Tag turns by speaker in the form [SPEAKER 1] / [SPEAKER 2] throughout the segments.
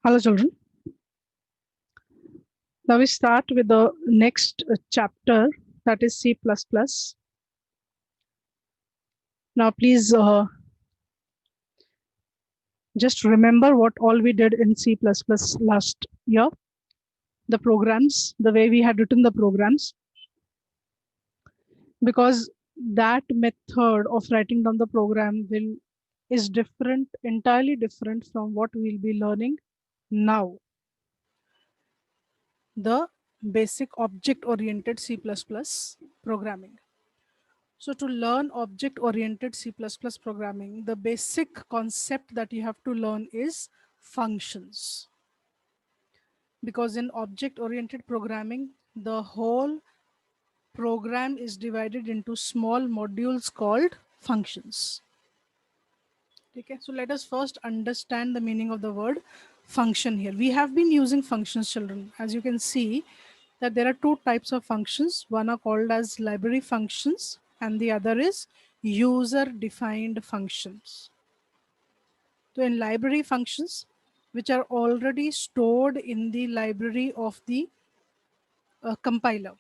[SPEAKER 1] Hello, children. Now we start with the next chapter, that is C++. Now, please just remember what all we did in C++ last year, the programs, the way we had written the programs, because that method of writing down the program is different, entirely different from what we'll be learning now. The basic object-oriented C++ programming. So to learn object-oriented C++ programming, the basic concept that you have to learn is functions. Because in object-oriented programming, the whole program is divided into small modules called functions. Okay, so let us first understand the meaning of the word function here. We have been using functions, children. As you can see, that there are two types of functions. One are called as library functions and the other is user defined functions. So in library functions, which are already stored in the library of the compiler,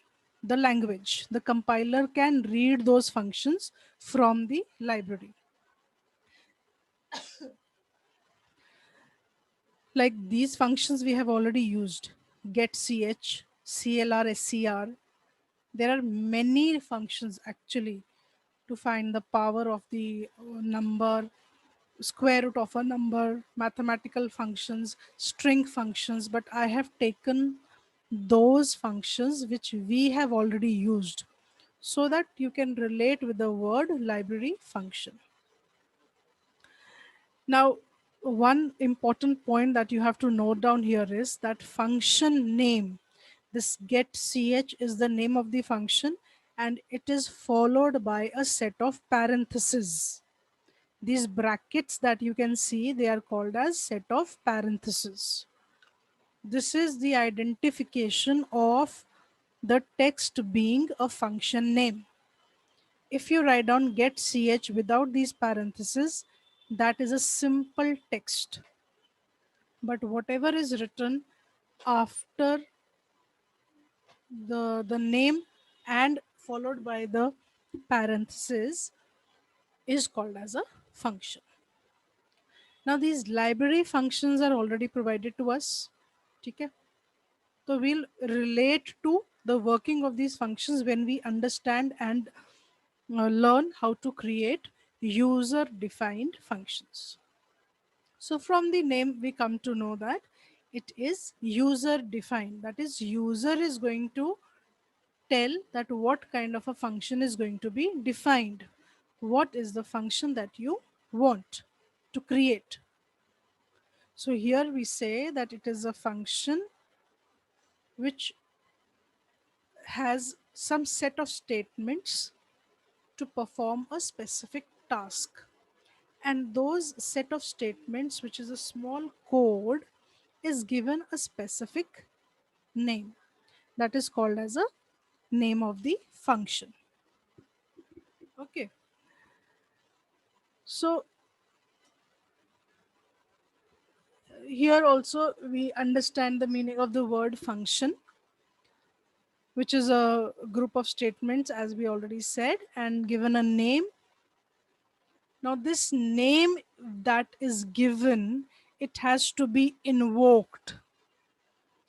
[SPEAKER 1] the language, the compiler can read those functions from the library. Like these functions we have already used, getch, clr, scr. There are many functions actually to find the power of the number, square root of a number, mathematical functions, string functions, but I have taken those functions which we have already used so that you can relate with the word library function. Now, one important point that you have to note down here is that function name, this getch is the name of the function and it is followed by a set of parentheses. These brackets that you can see, they are called as set of parentheses. This is the identification of the text being a function name. If you write down getch without these parentheses, that is a simple text. But whatever is written after the name and followed by the parentheses is called as a function. Now these library functions are already provided to us. Okay? So we'll relate to the working of these functions when we understand and learn how to create user defined functions. So from the name we come to know that it is user defined. That is, user is going to tell that what kind of a function is going to be defined. What is the function that you want to create? So here we say that it is a function which has some set of statements to perform a specific task. And those set of statements, which is a small code, is given a specific name that is called as a name of the function. Okay. So here also we understand the meaning of the word function, which is a group of statements as we already said and given a name. Now this name that is given, it has to be invoked.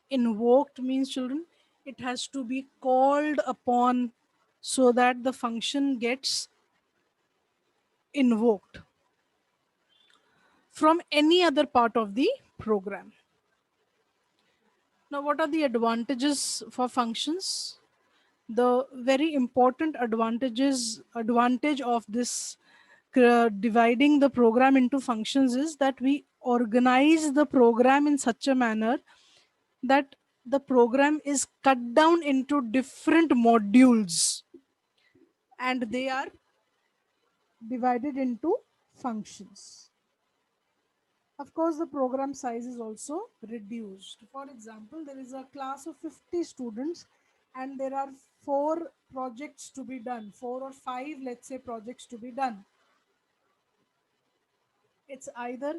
[SPEAKER 1] Invoked means, children, it has to be called upon so that the function gets invoked from any other part of the program. Now, what are the advantages for functions? The very important advantage of this dividing the program into functions is that we organize the program in such a manner that the program is cut down into different modules and they are divided into functions. Of course, the program size is also reduced. For example, there is a class of 50 students and there are 4 projects to be done, 4 or 5, let's say, projects to be done. It's either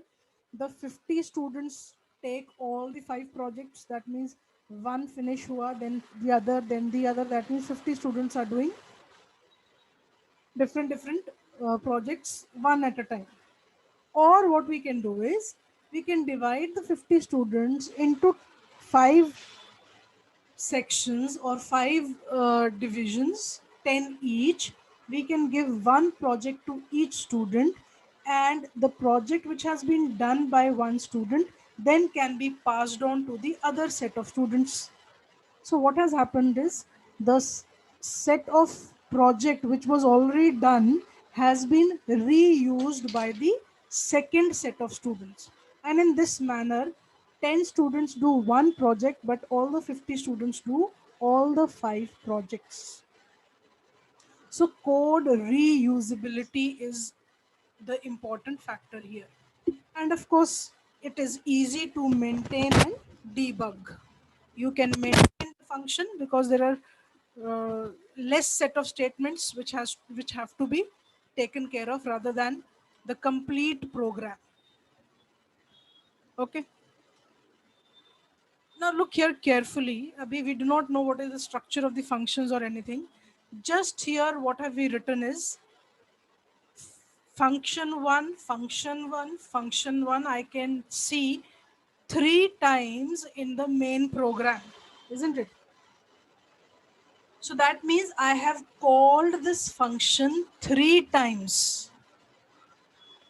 [SPEAKER 1] the 50 students take all the 5 projects, that means one finish hua, then the other, then the other, that means 50 students are doing different projects one at a time. Or what we can do is we can divide the 50 students into 5 sections or 5 divisions, 10 each. We can give one project to each student, and the project which has been done by one student then can be passed on to the other set of students. So what has happened is the set of project which was already done has been reused by the second set of students. And in this manner, 10 students do one project, but all the 50 students do all the 5 projects. So code reusability is the important factor here. And of course, it is easy to maintain and debug. You can maintain the function because there are less set of statements which have to be taken care of rather than the complete program. Okay. Now look here carefully. Abhi, we do not know what is the structure of the functions or anything. Just here, what have we written is function one, function one, function one. I can see 3 times in the main program, isn't it? So that means I have called this function 3 times.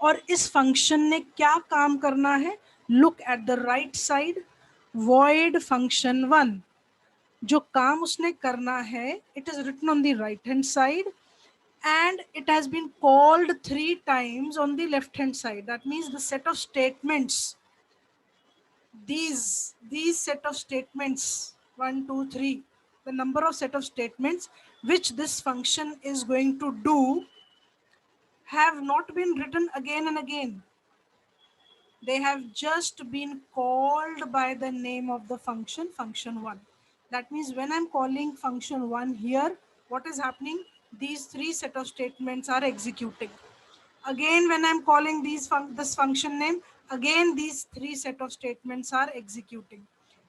[SPEAKER 1] और इस function ने क्या काम करना है? Look at the right side, void function 1. जो काम उसने करना है, it is written on the right hand side and it has been called 3 times on the left hand side. That means the set of statements, these set of statements, 1 2 3, the number of set of statements which this function is going to do have not been written again and again. They have just been called by the name of the function, function 1. That means when I'm calling function 1 here, what is happening? These 3 set of statements are executing. Again, when I'm calling this function name, again these 3 set of statements are executing.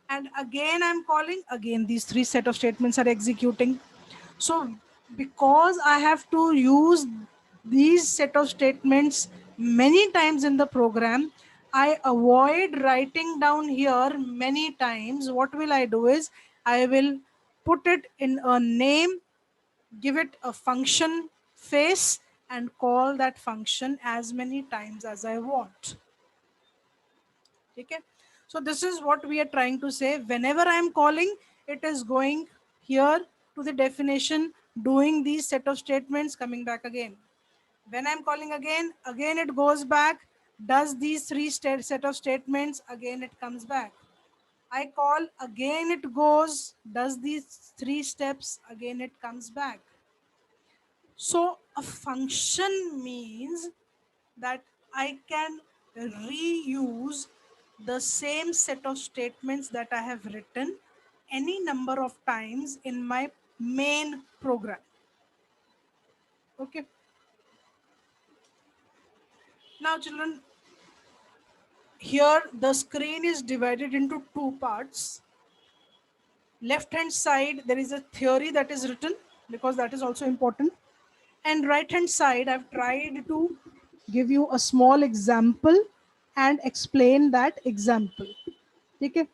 [SPEAKER 1] And again I'm calling, again these 3 set of statements are executing. So because I have to use these set of statements many times in the program, I avoid writing down here many times. What will I do is I will put it in a name, give it a function face and call that function as many times as I want. Okay. So this is what we are trying to say. Whenever I am calling, it is going here to the definition, doing these set of statements, coming back again. When I'm calling again it goes back, does these 3 set of statements, again it comes back. I call, again it goes, does these 3 steps, again it comes back. So a function means that I can reuse the same set of statements that I have written any number of times in my main program. Okay. Now children, here the screen is divided into 2 parts. Left hand side there is a theory that is written because that is also important, and right hand side I've tried to give you a small example and explain that example. Okay.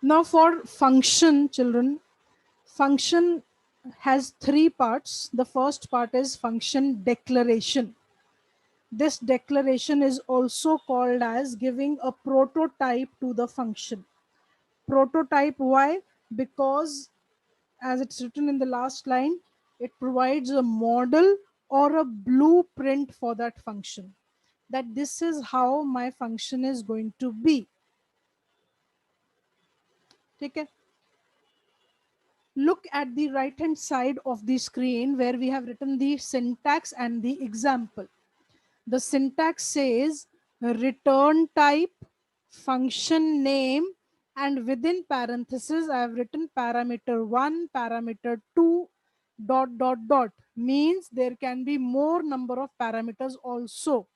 [SPEAKER 1] Now for function, children, function has 3 parts. The first part is function declaration. This declaration is also called as giving a prototype to the function. Prototype, why? Because as it's written in the last line, it provides a model or a blueprint for that function, that this is how my function is going to be. Okay. Look at the right hand side of the screen where we have written the syntax and the example. The syntax says return type, function name, and within parentheses I have written parameter 1, parameter 2, dot dot dot, means there can be more number of parameters also.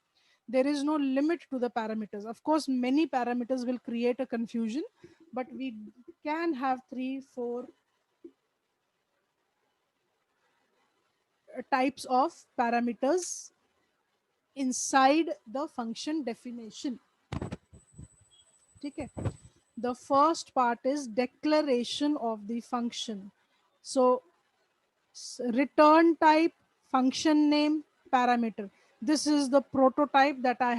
[SPEAKER 1] There is no limit to the parameters. Of course, many parameters will create a confusion, but we can have 3, 4 types of parameters inside the function definition. Okay. The first part is declaration of the function. So return type, function name, parameter. This is the prototype that I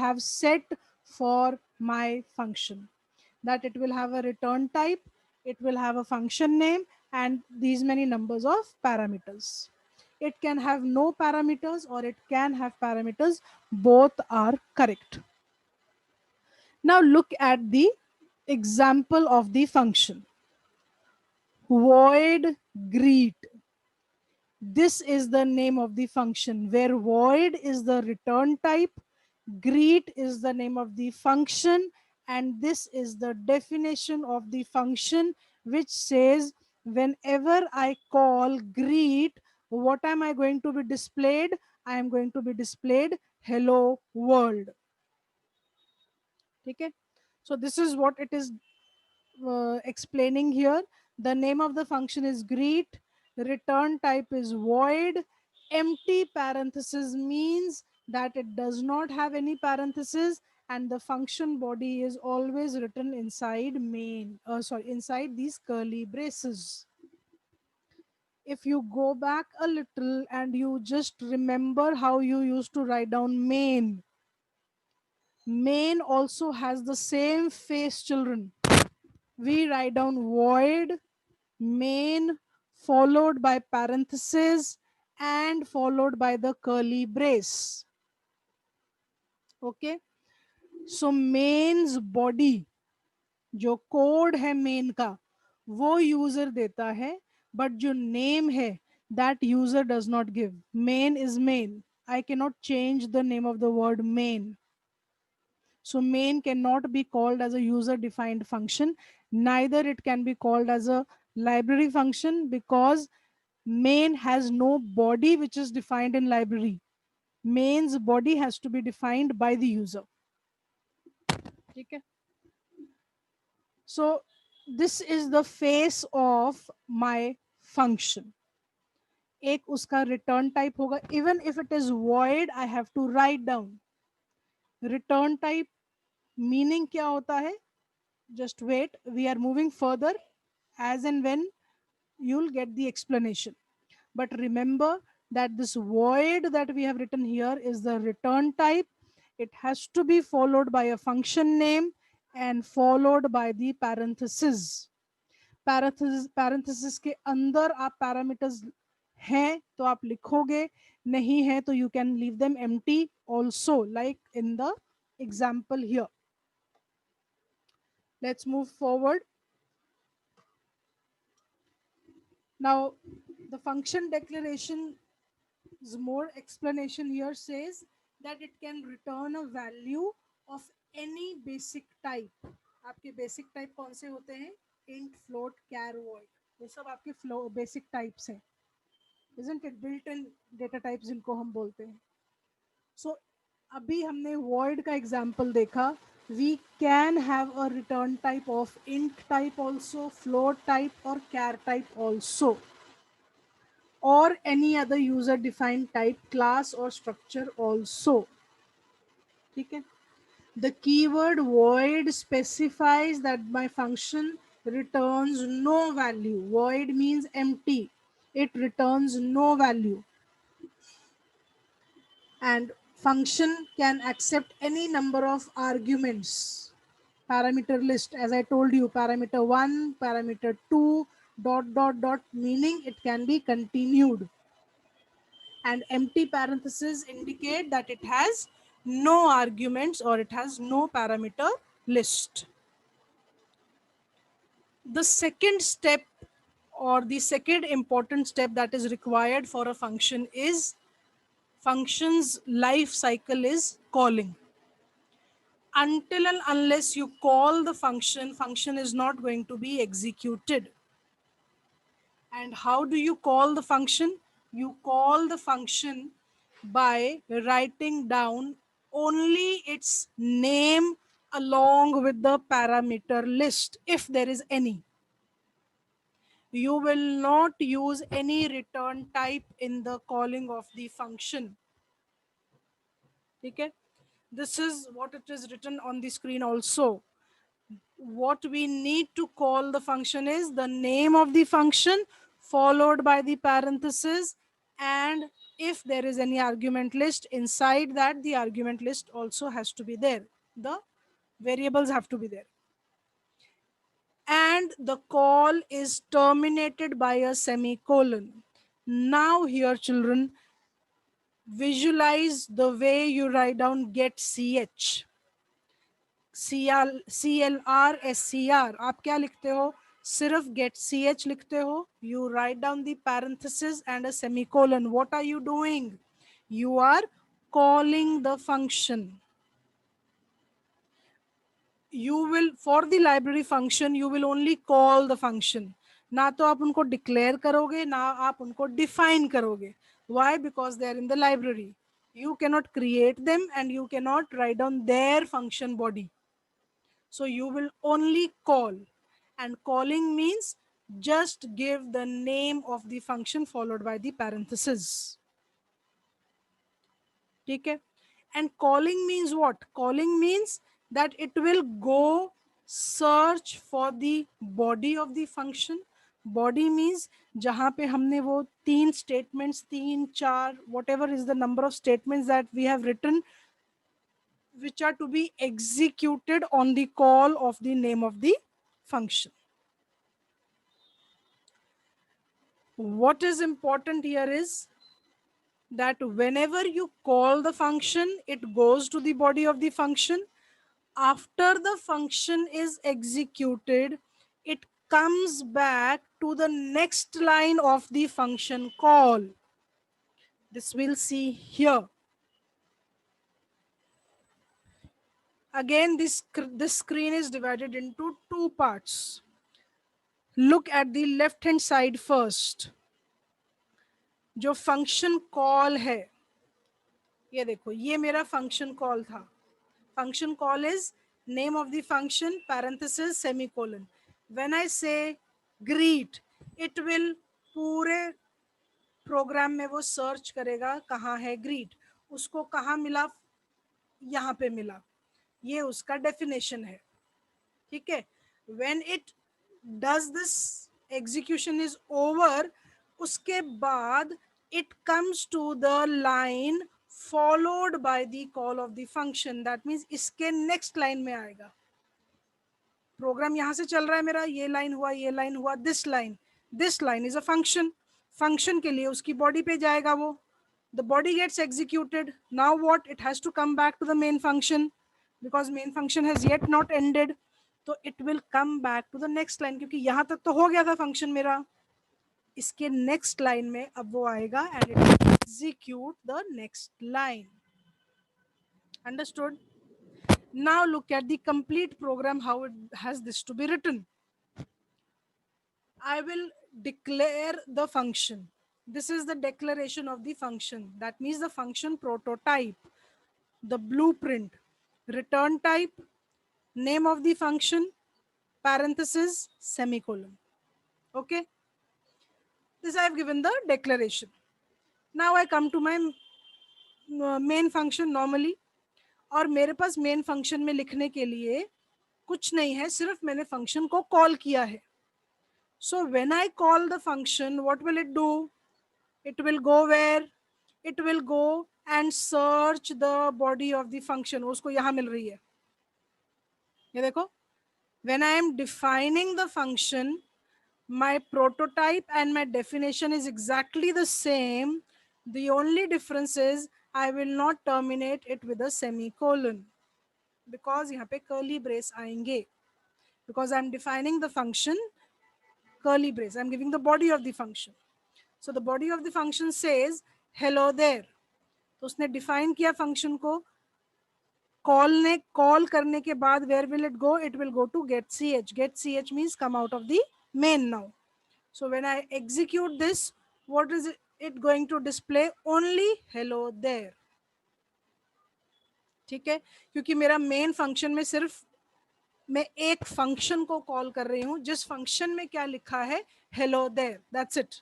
[SPEAKER 1] have set for my function, that it will have a return type, it will have a function name, and these many numbers of parameters. It can have no parameters or it can have parameters. Both are correct. Now look at the example of the function. Void greet. This is the name of the function, where void is the return type, greet is the name of the function, and this is the definition of the function, which says whenever I call greet, what am I going to be displayed? I am going to be displayed hello world. Okay. So this is what it is explaining here. The name of the function is greet, return type is void, empty parenthesis means that it does not have any parenthesis, and the function body is always written inside inside these curly braces. If you go back a little and you just remember how you used to write down main, main also has the same face, children. We write down void main followed by parenthesis and followed by the curly brace. Okay. So main's body जो code है main का वो user देता है, but जो name है that user does not give. Main is main. I cannot change the name of the word main. So main cannot be called as a user defined function. Neither it can be called as a library function, because main has no body which is defined in library. Main's body has to be defined by the user. Okay. So this is the face of my function. एक उसका return type होगा. Even if it is void, I have to write down return type meaning क्या होता है. Just wait, we are moving further. As and when you'll get the explanation. But remember that this void that we have written here is the return type. It has to be followed by a function name and followed by the parenthesis. Parenthesis के अंदर आप parameters हैं तो आप लिखोगे, नहीं है तो you can leave them empty also, like in the example here. Let's move forward. Now the function declaration, more explanation here says that it can return a value of any basic type. आपके basic type कौन से होते हैं? Int, float, char, void. ये सब आपके basic types हैं. Isn't it? Built-in data types जिनको हम बोलते हैं. So अभी हमने void का example देखा. We can have a return type of int type also, float type or char type also, or any other user defined type, class or structure also. Okay. The keyword void specifies that my function returns no value. Void means empty. It returns no value. And function can accept any number of arguments. Parameter list, as I told you, parameter 1, parameter 2, dot, dot, dot, meaning it can be continued. And empty parentheses indicate that it has no arguments or it has no parameter list. The second step, or the second important step that is required for a function, is function's life cycle is calling. Until and unless you call the function, function is not going to be executed. And how do you call the function? You call the function by writing down only its name along with the parameter list if there is any. You will not use any return type in the calling of the function. Okay, this is what it is written on the screen also. What we need to call the function is the name of the function followed by the parenthesis, and if there is any argument list inside that, the argument list also has to be there, the variables have to be there, and the call is terminated by a semicolon. Now here children, visualize the way you write down get ch, CLR SCR, आप क्या लिखते हो, सिर्फ get ch लिखते हो. You write down the parenthesis and a semicolon. What are you doing? You are calling the function. You will, for the library function, you will only call the function. ना तो आप उनको declare करोगे, ना आप उनको define करोगे. Why? Because they are in the library. You cannot create them and you cannot write down their function body. So you will only call, and calling means just give the name of the function followed by the parenthesis. Okay? And calling means what? Calling means that it will go search for the body of the function. Body means जहाँ पे हमने वो 3 statements, 3, 4, whatever is the number of statements that we have written, which are to be executed on the call of the name of the function. What is important here is that whenever you call the function, it goes to the body of the function. After the function is executed, it comes back to the next line of the function call. This we'll see here. Again, this screen is divided into 2 parts. Look at the left hand side first. जो function call है, ये देखो, ये मेरा function call था. Function call is name of the function parenthesis semicolon. When I say greet, it will पूरे programme में वो सर्च करेगा कहाँ है greet, उसको कहाँ मिला, यहाँ पे मिला, ये उसका डेफिनेशन है. ठीक है. When it does this execution is over, उसके बाद it comes to the line followed by the call of the function. That means इसके next line में आएगा. प्रोग्राम यहाँ से चल रहा है मेरा, ये लाइन हुआ, ये लाइन हुआ, this line is a function. Function के लिए उसकी बॉडी पे जाएगा वो. The body gets executed. Now what? It has to come back to the main function because main function has yet not ended. So it will come back to the next line क्योंकि यहाँ तक तो हो गया था function मेरा. इसके next line में अब वो आएगा and it will execute the next line. Understood? Now look at the complete program, how it has this to be written. I will declare the function. This is the declaration of the function. That means the function prototype, the blueprint, return type, name of the function, parenthesis, semicolon. Okay. This I have given the declaration. Now I come to my main function normally. और मेरे पास main function में लिखने के लिए कुछ नहीं है, सिर्फ मैंने फंक्शन को कॉल किया है. So when I call the function, what will it do? It will go where? It will go and search the body of the function. उसको यहाँ मिल रही है. ये देखो. When I am defining the function, my prototype and my definition is exactly the same. The only difference is I will not terminate it with a semicolon because यहाँ पे curly brace आएंगे. Because I'm defining the function, curly brace. I'm giving the body of the function. So the body of the function says hello there. तो उसने define किया function को. Call करने के बाद where will it go? It will go to get ch. Get ch means come out of the main now. So when I execute this, what is it going to display? Only hello there. ठीक है, क्योंकि मेरा main function में सिर्फ मैं एक function को call कर रही हूँ, जिस फंक्शन में क्या लिखा है, हेलो देयर, दैट्स इट।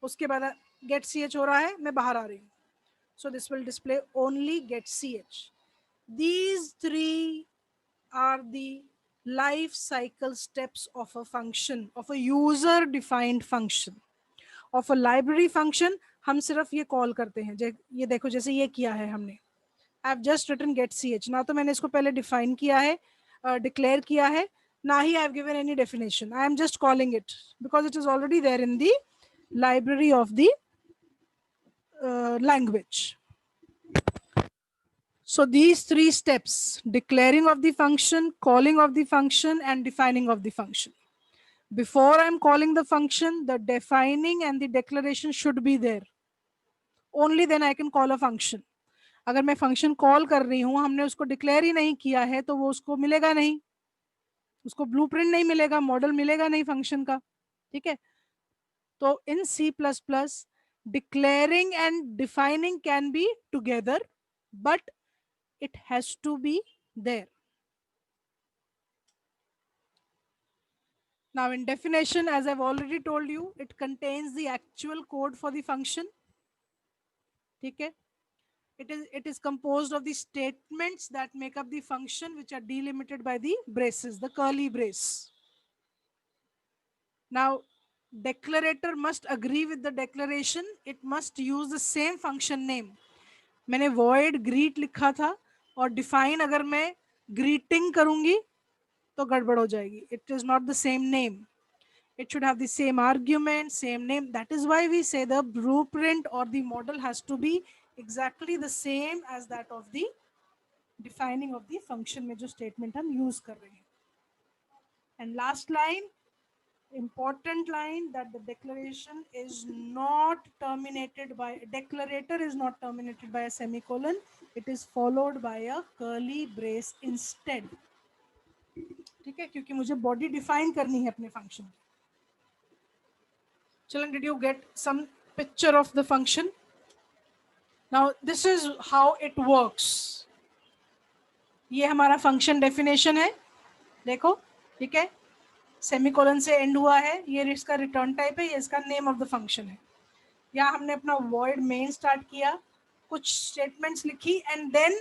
[SPEAKER 1] उसके बाद गेट सी एच हो रहा है, मैं बाहर आ रही हूँ। So this will display only get c h. These three are the life cycle steps of a function, of a user defined function, of a library function। हम सिर्फ ये कॉल करते हैं, ये देखो जैसे ये किया है हमने, I have just written get c h. ना तो मैंने इसको पहले डिफाइन किया है, डिक्लेयर किया है, ना ही I have given any definition. I am just calling it because it is already there in the library of the language. So these three steps: declaring of the function, calling of the function, and defining of the function. Before I'm calling the function, the defining and the declaration should be there. Only then I can call a function. अगर मैं function call कर रही हूँ, हमने उसको declare ही नहीं किया है, तो वो उसको मिलेगा नहीं, उसको ब्लूप्रिंट नहीं मिलेगा, मॉडल मिलेगा नहीं फंक्शन का। ठीक है, तो इन C++, declaring and defining can be together, but it has to be there. Now in definition, as I've already told you, it contains the actual code for the function. Okay? It is composed of the statements that make up the function, which are delimited by the braces, the curly brace. Now, declarator must agree with the declaration. It must use the same function name. मैंने void greet लिखा था, और define अगर मैं greeting करूंगी तो गड़बड़ हो जाएगी. It is not the same name. It should have the same argument, same name. That is why we say the blueprint or the model has to be exactly the same as that of the defining of the function में जो statement हम use कर रहे हैं. And last line, important line, that the declaration is not terminated by, declarator is not terminated by a semicolon. It is followed by a curly brace instead. ठीक है, क्योंकि मुझे body define करनी है अपने function की. Children, did you get some picture of the function? Now this is how it works. ये हमारा function definition है, देखो, ठीक है, सेमीकोलन से एंड हुआ है, ये इसका रिटर्न टाइप है, ये इसका नेम ऑफ द फंक्शन है. यहाँ हमने अपना void main स्टार्ट किया, कुछ स्टेटमेंट्स लिखी, and then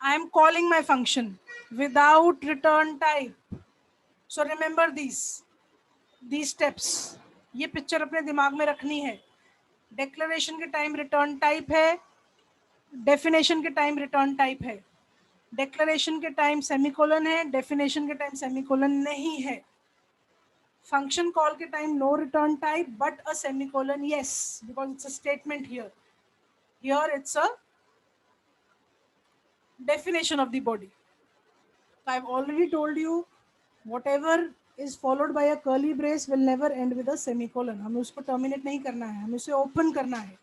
[SPEAKER 1] I am calling my function without return type. So remember these steps. ये पिक्चर अपने दिमाग में रखनी है. डिक्लेरेशन के टाइम रिटर्न टाइप है, डेफिनेशन के टाइम रिटर्न टाइप है, डिक्लेरेशन के टाइम सेमीकोलन है, डेफिनेशन के टाइम सेमीकोलन नहीं है. Function call के time no return type but a semicolon, yes, because it's a statement here. Here it's a definition of the body. So I've already told you, whatever is followed by a curly brace will never end with a semicolon. हमें उसको terminate नहीं करना है, हमें उसे open करना है.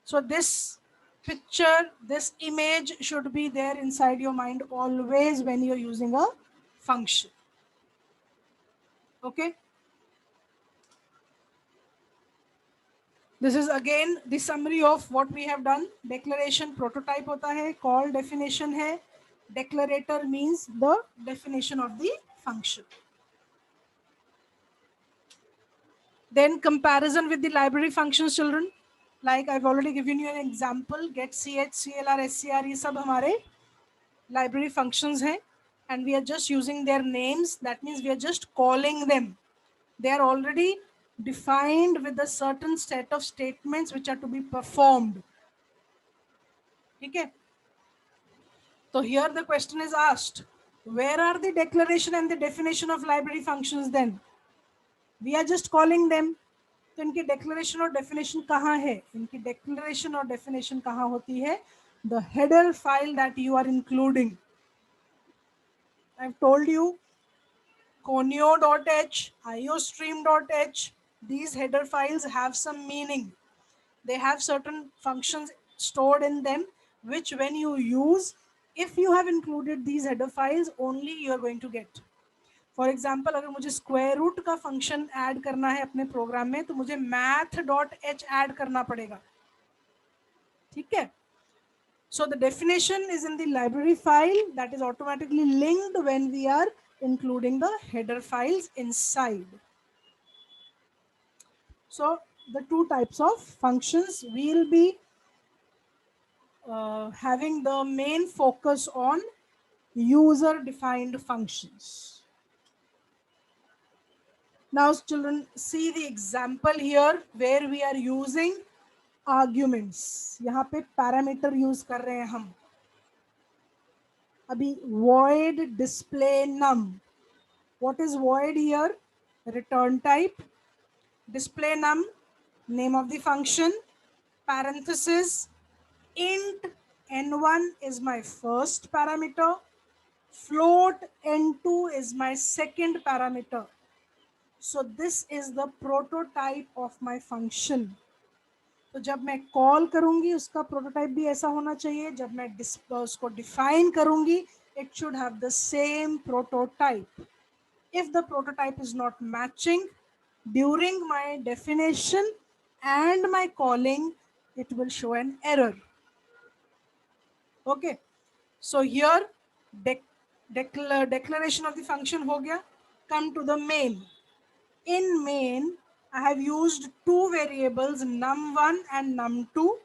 [SPEAKER 1] So this picture, this image should be there inside your mind always when you're using a function. Okay? This is again the summary of what we have done. Declaration prototype होता है, call definition है, declarator means the definition of the function. Then comparison with the library functions, children. Like I've already given you an example, get ch, clr, scr, ये सब हमारे library functions हैं, and we are just using their names. That means we are just calling them. They are already defined with a certain set of statements which are to be performed. Okay. So here the question is asked, where are the declaration and the definition of library functions then? We are just calling them. तो इनकी declaration और definition कहाँ है? इनकी declaration और definition कहाँ होती है? The header file that you are including. I've told you, conio.h, iostream.h, these header files have some meaning. They have certain functions stored in them, which when you use, if you have included these header files, only you are going to get. For example, अगर मुझे square root का function add करना है अपने program में, तो मुझे math.h add करना पड़ेगा. ठीक है? So the definition is in the library file that is automatically linked when we are including the header files inside. So the two types of functions will be having the main focus on user defined functions. Now children, see the example here where we are using arguments. यहाँ पे parameter use कर रहे हैं हम. अभी void display num. What is void here? Return type. Display num, name of the function, parenthesis, int n1 is my first parameter, float n2 is my second parameter. So this is the prototype of my function. तो जब मैं call करूंगी उसका prototype भी ऐसा होना चाहिए. जब मैं उसको डिफाइन करूंगी it should have the same prototype. If the prototype is not matching during my definition and my calling, it will show an error. Okay, so here declaration of the function ho gaya. Come to the main. In main, I have used two variables num1 and num2,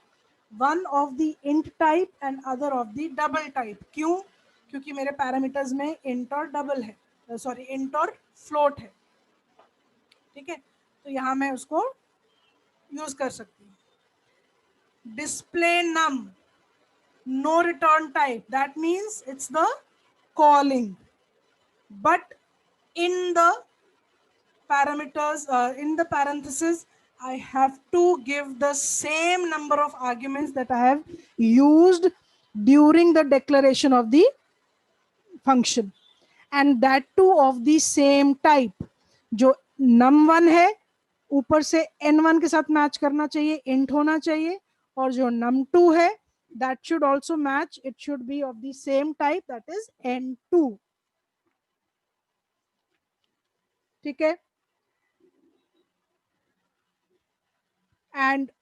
[SPEAKER 1] one of the int type and other of the double type. क्यों? क्योंकि मेरे parameters में int और double है, sorry int और float है. ठीक है, तो यहाँ मैं उसको यूज कर सकती हूँ. Display num, no return type, that means it's the calling, but in the parameters, in the parentheses, I have to give the same number of arguments that I have used during the declaration of the function, and that too of the same type. जो num1 है ऊपर से n1 के साथ match करना चाहिए, int होना चाहिए, और जो num2 है that should also match, it should be of the same type, that is n2. ठीक है, and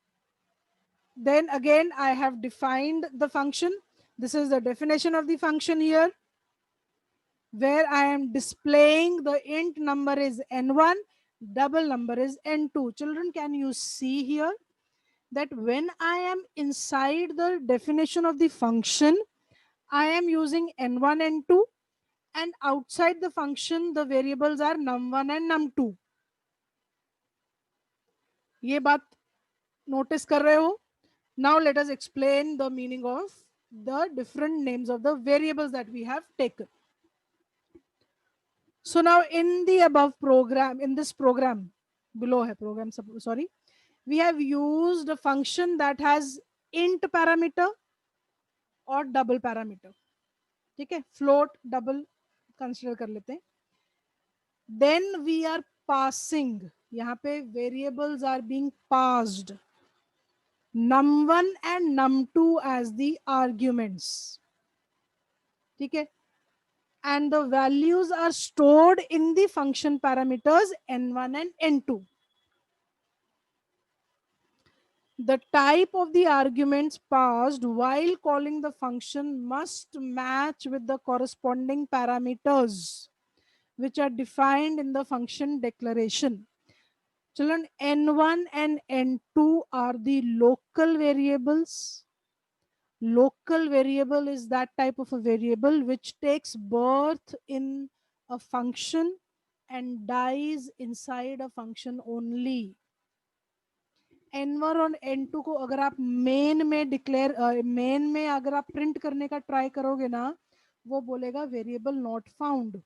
[SPEAKER 1] then again I have defined the function. This is the definition of the function here, where I am displaying the int number is n1, double number is n2. Children, can you see here that when I am inside the definition of the function, I am using n1, n2, and outside the function the variables are num1 and num2. ये बात notice कर रहे हो? Now let us explain the meaning of the different names of the variables that we have taken. So now in the above program, in this program, below hai program, sorry, we have used a function that has int parameter or double parameter. ठीक है, float, double consider कर लेते हैं. Then we are passing, यहाँ पे variables are being passed, num1 and num2 as the arguments. ठीक है, and the values are stored in the function parameters n1 and n2. The type of the arguments passed while calling the function must match with the corresponding parameters which are defined in the function declaration. Children, n1 and n2 are the local variables. Local variable is that type of a variable which takes birth in a function and dies inside a function only. n1 और n2 को अगर आप main में declare main में अगर आप print करने का ट्राई करोगे ना, वो बोलेगा वेरिएबल नॉट फाउंड,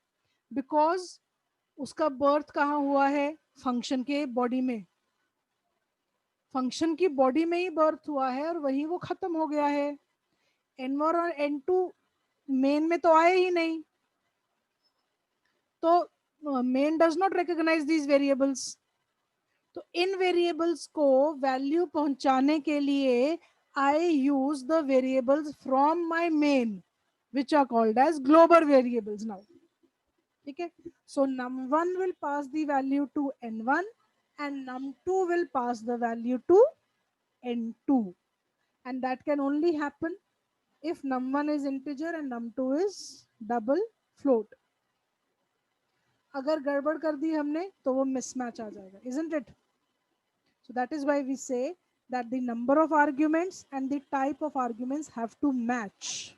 [SPEAKER 1] बिकॉज उसका बर्थ कहाँ हुआ है? फंक्शन के बॉडी में. फंक्शन की बॉडी में ही बर्थ हुआ है और वहीं वो खत्म हो गया है. n1 और n2 मेन में तो आए ही नहीं, तो main does not recognise these variables. तो इन वेरिएबल्स को वैल्यू पहुंचाने के लिए I use the variables from my main which are called as global variables now. ठीक है, so num1 will pass the value to n1 and num2 will pass the value to n2, and that can only happen if num1 is integer and num2 is double float. अगर गड़बड़ कर दी हमने तो वो mismatch आ जाएगा, isn't it? So that is why we say that the number of arguments and the type of arguments have to match.